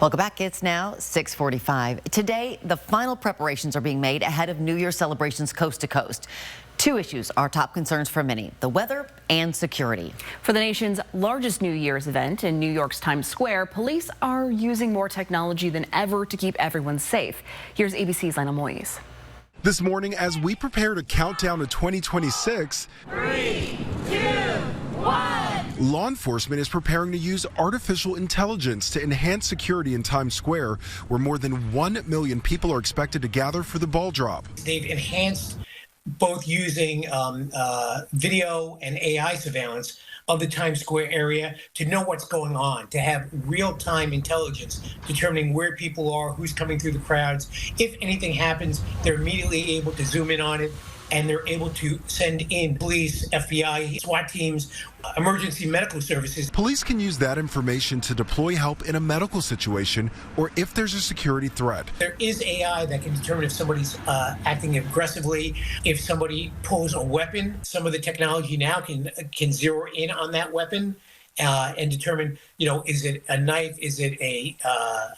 Welcome back. It's now 6:45. Today, the final preparations are being made ahead of New Year celebrations coast to coast. Two issues are top concerns for many: the weather and security. For the nation's largest New Year's event in New York's Times Square, police are using more technology than ever to keep everyone safe. Here's ABC's Lionel Moyes. This morning, as we prepare to count down to 2026, 3, 2, 1. Law enforcement is preparing to use artificial intelligence to enhance security in Times Square, where more than 1 million people are expected to gather for the ball drop. They've enhanced both using video and AI surveillance of the Times Square area to know what's going on, to have real-time intelligence determining where people are, who's coming through the crowds. If anything happens, they're immediately able to zoom in on it, and they're able to send in police, FBI, SWAT teams, emergency medical services. Police can use that information to deploy help in a medical situation or if there's a security threat. There is AI that can determine if somebody's acting aggressively, if somebody pulls a weapon. Some of the technology now can zero in on that weapon and determine, is it a knife, is it a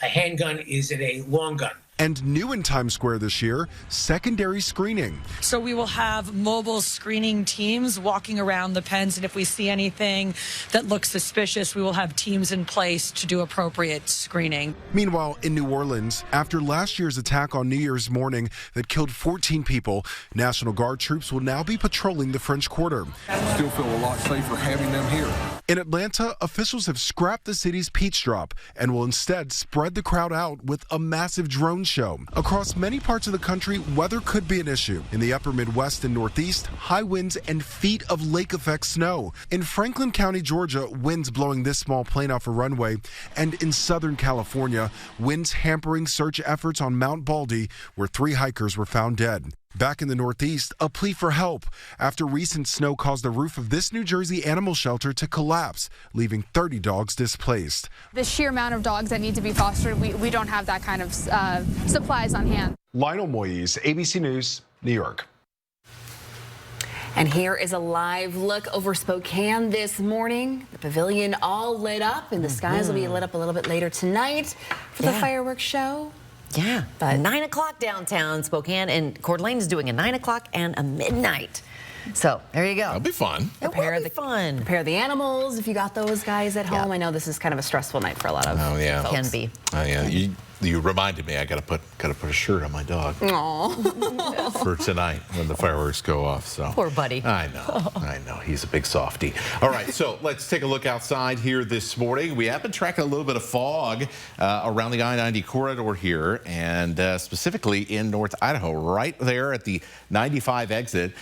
handgun, is it a long gun? And new in Times Square this year, secondary screening. So we will have mobile screening teams walking around the pens, and if we see anything that looks suspicious, we will have teams in place to do appropriate screening. Meanwhile, in New Orleans, after last year's attack on New Year's morning that killed 14 people, National Guard troops will now be patrolling the French Quarter. I still feel a lot safer having them here. In Atlanta, officials have scrapped the city's peach drop and will instead spread the crowd out with a massive drone show. Across many parts of the country, weather could be an issue. In the upper Midwest and Northeast, high winds and feet of lake effect snow. In Franklin County, Georgia, winds blowing this small plane off a runway. And in Southern California, winds hampering search efforts on Mount Baldy, where 3 hikers were found dead. Back in the Northeast, a plea for help after recent snow caused the roof of this New Jersey animal shelter to collapse, leaving 30 dogs displaced. The sheer amount of dogs that need to be fostered, we don't have that kind of supplies on hand. Lionel Moyes, ABC News, New York. And here is a live look over Spokane this morning. The pavilion all lit up, and the skies will be lit up a little bit later tonight for the fireworks show. Yeah, but 9 o'clock downtown Spokane, and Coeur d'Alene is doing a 9 o'clock and a midnight. So there you go. That'll be fun. Prepare the animals if you got those guys at home. I know this is kind of a stressful night for a lot of folks. Can be. Oh yeah. You reminded me. I gotta put a shirt on my dog. Aww. For tonight when the fireworks go off. So poor buddy. I know. He's a big softie. All right, so let's take a look outside here this morning. We have been tracking a little bit of fog around the I-90 corridor here, and specifically in North Idaho, right there at the 95 exit.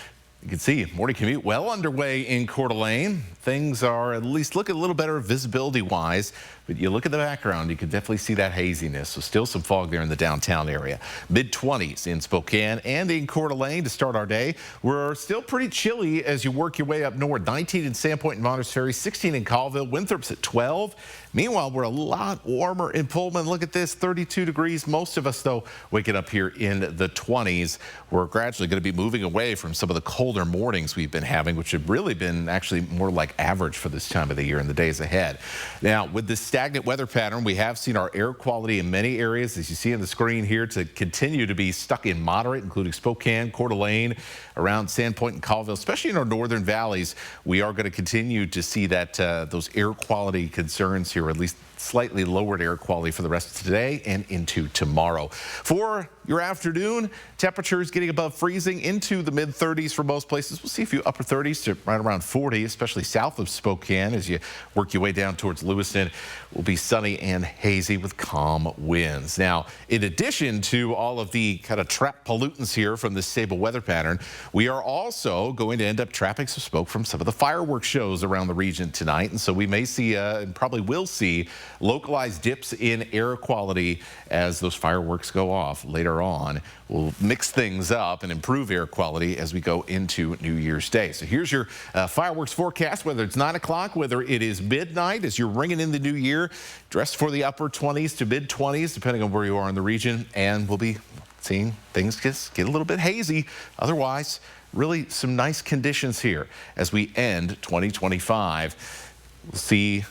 You can see morning commute well underway in Coeur d'Alene. Things are at least looking a little better visibility-wise, but you look at the background, you can definitely see that haziness. So still some fog there in the downtown area. Mid-20s in Spokane and in Coeur d'Alene to start our day. We're still pretty chilly as you work your way up north. 19 in Sandpoint and Monterey Ferry, 16 in Colville, Winthrop's at 12. Meanwhile, we're a lot warmer in Pullman. Look at this, 32 degrees. Most of us, though, waking up here in the 20s. We're gradually going to be moving away from some of the colder mornings we've been having, which have really been actually more like average for this time of the year in the days ahead. Now, with this stagnant weather pattern, we have seen our air quality in many areas, as you see on the screen here, to continue to be stuck in moderate, including Spokane, Coeur d'Alene, around Sandpoint and Colville, especially in our northern valleys. We are going to continue to see that those air quality concerns here, at least slightly lowered air quality for the rest of today and into tomorrow. For your afternoon, temperatures getting above freezing into the mid-30s for most places. We'll see a few upper 30s to right around 40, especially south of Spokane. As you work your way down towards Lewiston, will be sunny and hazy with calm winds. Now, in addition to all of the kind of trapped pollutants here from this stable weather pattern, we are also going to end up trapping some smoke from some of the fireworks shows around the region tonight. And so we may see and probably will see localized dips in air quality as those fireworks go off later on. We'll mix things up and improve air quality as we go into New Year's Day. So here's your fireworks forecast, whether it's 9 o'clock, whether it is midnight as you're ringing in the new year. Dress for the upper 20s to mid 20s, depending on where you are in the region. And we'll be seeing things just get a little bit hazy. Otherwise, really some nice conditions here as we end 2025. We'll see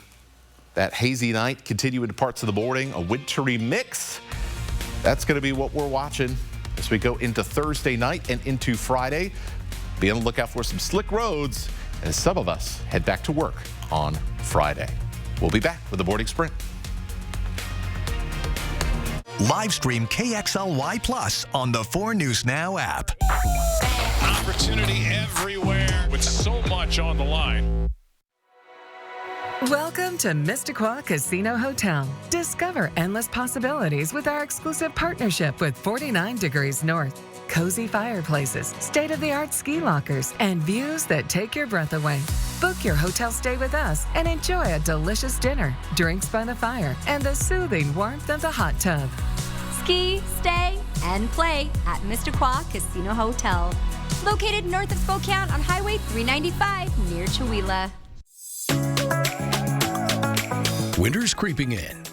that hazy night continue into parts of the morning, a wintry mix. That's going to be what we're watching as we go into Thursday night and into Friday. Be on the lookout for some slick roads as some of us head back to work on Friday. We'll be back with the Morning Sprint. Live stream KXLY Plus on the 4 News Now app. Opportunity everywhere with so much on the line. Welcome to Mistaqua Casino Hotel. Discover endless possibilities with our exclusive partnership with 49 Degrees North. Cozy fireplaces, state-of-the-art ski lockers, and views that take your breath away. Book your hotel stay with us and enjoy a delicious dinner, drinks by the fire, and the soothing warmth of the hot tub. Ski, stay, and play at Mistaqua Casino Hotel. Located north of Spokane on Highway 395 near Chewelah. Winter's creeping in.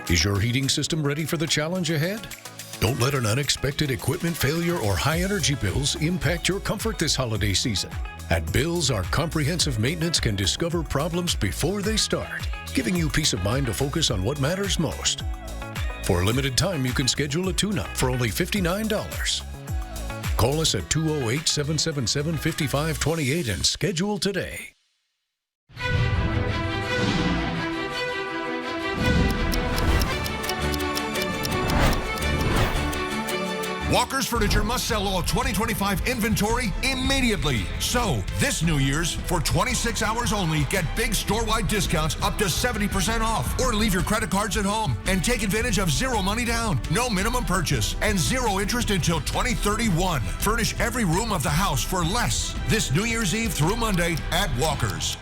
Is your heating system ready for the challenge ahead? Don't let an unexpected equipment failure or high energy bills impact your comfort this holiday season. At Bills, our comprehensive maintenance can discover problems before they start, giving you peace of mind to focus on what matters most. For a limited time, you can schedule a tune-up for only $59. Call us at 208-777-5528 and schedule today. Walker's Furniture must sell all 2025 inventory immediately. So, this New Year's, for 26 hours only, get big store-wide discounts up to 70% off. Or leave your credit cards at home and take advantage of zero money down, no minimum purchase, and zero interest until 2031. Furnish every room of the house for less this New Year's Eve through Monday at Walker's.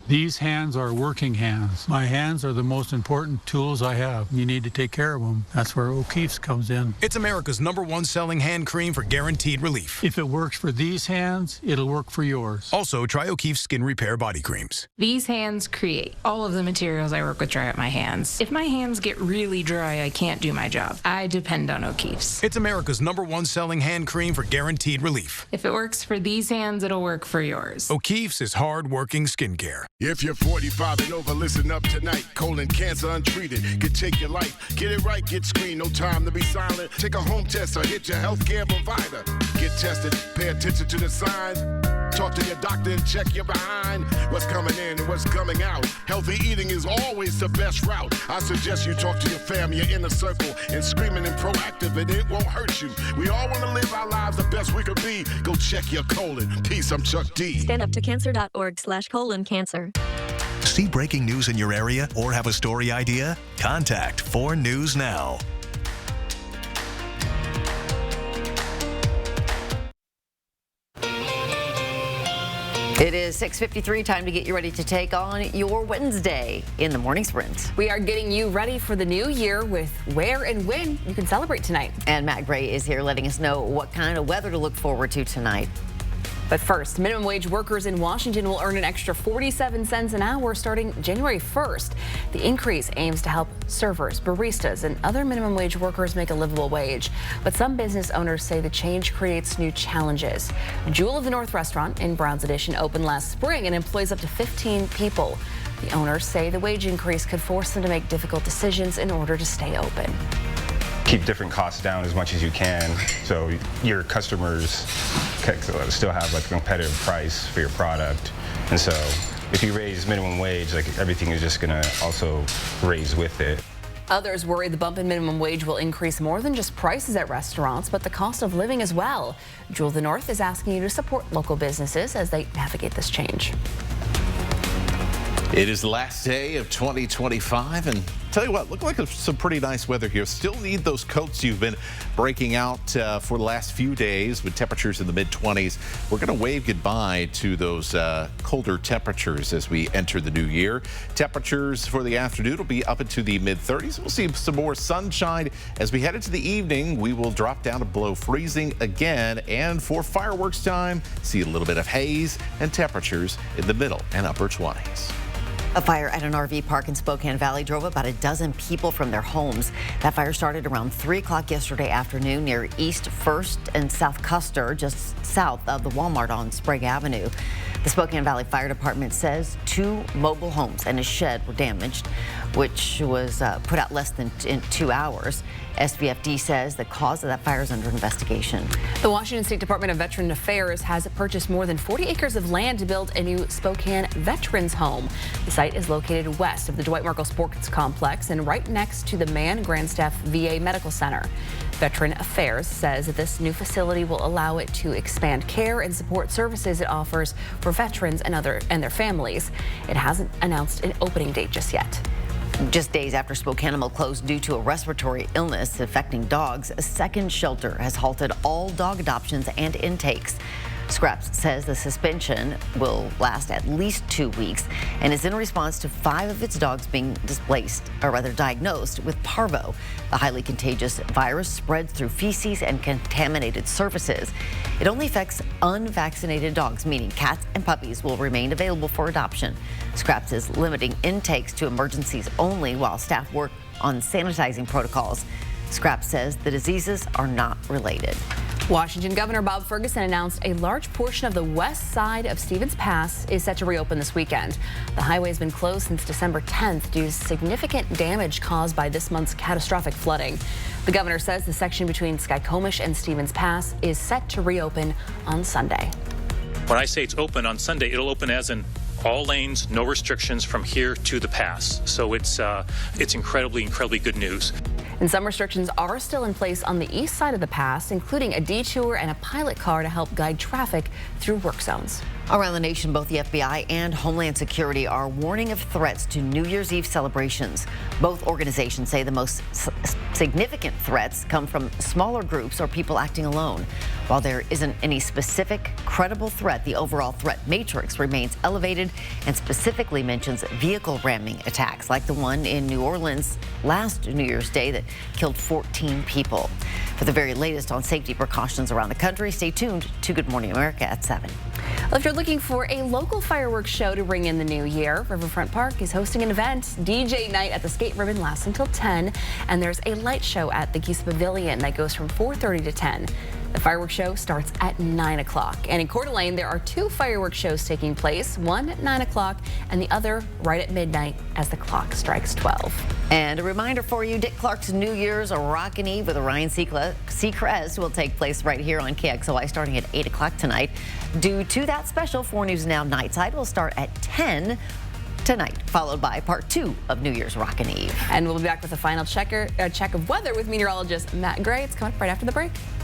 These hands are working hands. My hands are the most important tools I have. You need to take care of them. That's where O'Keeffe's comes in. It's America's #1 selling hand cream for guaranteed relief. If it works for these hands, it'll work for yours. Also, try O'Keeffe Skin Repair Body Creams. These hands create all of the materials I work with dry out my hands. If my hands get really dry, I can't do my job. I depend on O'Keeffe's. It's America's #1 selling hand cream for guaranteed relief. If it works for these hands, it'll work for yours. O'Keeffe's is hard-working skincare. If you're 45 and over, listen up tonight. Colon cancer untreated could take your life. Get it right, get screened, no time to be silent. Take a home test or hit your healthcare provider. Get tested, pay attention to the signs. Talk to your doctor and check your behind. What's coming in and what's coming out. Healthy eating is always the best route. I suggest you talk to your family, your inner circle, and screaming and proactive, and it won't hurt you. We all want to live our lives the best we could be. Go check your colon. Peace, I'm Chuck D. StandUpToCancer.org/colon-cancer. See breaking news in your area or have a story idea? Contact 4 News Now. It is 6:53, time to get you ready to take on your Wednesday in the Morning Sprint. We are getting you ready for the new year with where and when you can celebrate tonight. And Matt Gray is here letting us know what kind of weather to look forward to tonight. But first, minimum wage workers in Washington will earn an extra 47 cents an hour starting January 1st. The increase aims to help servers, baristas, and other minimum wage workers make a livable wage. But some business owners say the change creates new challenges. Jewel of the North restaurant in Browns Addition opened last spring and employs up to 15 people. The owners say the wage increase could force them to make difficult decisions in order to stay open. Keep different costs down as much as you can so your customers still have like a competitive price for your product. And so if you raise minimum wage, like everything is just going to also raise with it. Others worry the bump in minimum wage will increase more than just prices at restaurants, but the cost of living as well. Jewel of the North is asking you to support local businesses as they navigate this change. It is the last day of 2025, and tell you what, look like some pretty nice weather here. Still need those coats you've been breaking out for the last few days with temperatures in the mid-20s. We're going to wave goodbye to those colder temperatures as we enter the new year. Temperatures for the afternoon will be up into the mid-30s. We'll see some more sunshine as we head into the evening. We will drop down to below freezing again, and for fireworks time, see a little bit of haze and temperatures in the middle and upper 20s. A fire at an RV park in Spokane Valley drove about a dozen people from their homes. That fire started around 3 o'clock yesterday afternoon near East 1st and South Custer, just south of the Walmart on Sprague Avenue. The Spokane Valley Fire Department says 2 mobile homes and a shed were damaged, which was put out less than in 2 hours. SVFD says the cause of that fire is under investigation. The Washington State Department of Veteran Affairs has purchased more than 40 acres of land to build a new Spokane Veterans Home. The site is located west of the Dwight Merkle Sports Complex and right next to the Mann Grandstaff VA Medical Center. Veteran Affairs says that this new facility will allow it to expand care and support services it offers for veterans and their families. It hasn't announced an opening date just yet. Just days after Spokane closed due to a respiratory illness affecting dogs, a second shelter has halted all dog adoptions and intakes. Scraps says the suspension will last at least 2 weeks and is in response to 5 of its dogs being diagnosed with parvo. The highly contagious virus spreads through feces and contaminated surfaces. It only affects unvaccinated dogs, meaning cats and puppies will remain available for adoption. Scraps is limiting intakes to emergencies only while staff work on sanitizing protocols. Scraps says the diseases are not related. Washington Governor Bob Ferguson announced a large portion of the west side of Stevens Pass is set to reopen this weekend. The highway has been closed since December 10th due to significant damage caused by this month's catastrophic flooding. The governor says the section between Skykomish and Stevens Pass is set to reopen on Sunday. When I say it's open on Sunday, it'll open as in all lanes, no restrictions from here to the pass. So it's incredibly good news. And some restrictions are still in place on the east side of the pass, including a detour and a pilot car to help guide traffic through work zones. Around the nation, both the FBI and Homeland Security are warning of threats to New Year's Eve celebrations. Both organizations say the most significant threats come from smaller groups or people acting alone. While there isn't any specific credible threat, the overall threat matrix remains elevated and specifically mentions vehicle ramming attacks like the one in New Orleans last New Year's Day that killed 14 people. For the very latest on safety precautions around the country, stay tuned to Good Morning America at 7. Well, if you're looking for a local fireworks show to ring in the new year, Riverfront Park is hosting an event. DJ night at the skate ribbon lasts until 10, and there's a light show at the Geese Pavilion that goes from 4:30 to 10. The fireworks show starts at 9 o'clock. And in Coeur d'Alene, there are 2 fireworks shows taking place, one at 9 o'clock and the other right at midnight as the clock strikes 12. And a reminder for you, Dick Clark's New Year's Rockin' Eve with Ryan Seacrest will take place right here on KXOI starting at 8 o'clock tonight. Due to that special, 4 News Now Nightside will start at 10 tonight, followed by part 2 of New Year's Rockin' Eve. And we'll be back with a final check of weather with meteorologist Matt Gray. It's coming up right after the break.